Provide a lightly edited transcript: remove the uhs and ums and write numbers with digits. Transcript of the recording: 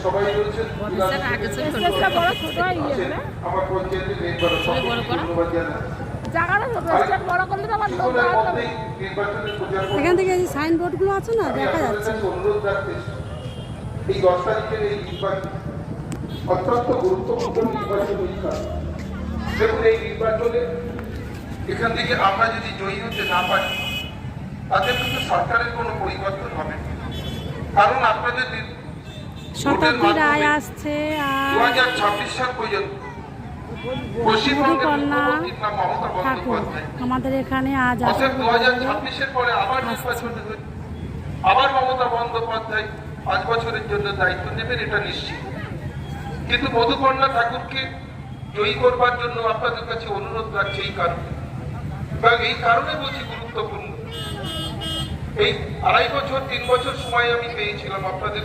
সবাই রয়েছেন আমার পঞ্চায়েতের মেম্বার ধন্যবাদ জানাই। এখান থেকে এই সাইনবোর্ডগুলো আছে না, দেখা যাচ্ছে। অনুরোধ রাখতে এই 10 তারিখের এই নির্বাচন অত্যন্ত গুরুত্বপূর্ণ নির্বাচন। দেখুন এই নির্বাচনে এখান থেকে আমরা যদি জয়ী হতে না পারি তাতে কিন্তু সরকারের কোনো পরিবর্তন হবে না। কারণ আপনাদের শতাব্দী রায় আসছে, আর 2026 সাল পর্যন্ত পশ্চিমবঙ্গের মুখ্যমন্ত্রীর নাম মমতা বন্দ্যোপাধ্যায়। আমাদের এখানে আজ অর্থাৎ 2026-এর পরে আবার নির্বাচন হবে, আবার মমতা বন্দ্যোপাধ্যায় 5 বছরের জন্য দায়িত্ব নেবেন, এটা নিশ্চিত। কিন্তু মধুকন্যা ঠাকুরকে জয়ী করবার জন্য আপনাদের কাছে অনুরোধ রাখছে এই কারণে, এবং এই কারণে বলছি গুরুত্বপূর্ণ। এই 2.5 বছর 3 বছর সময় আমি পেয়েছিলাম আপনাদের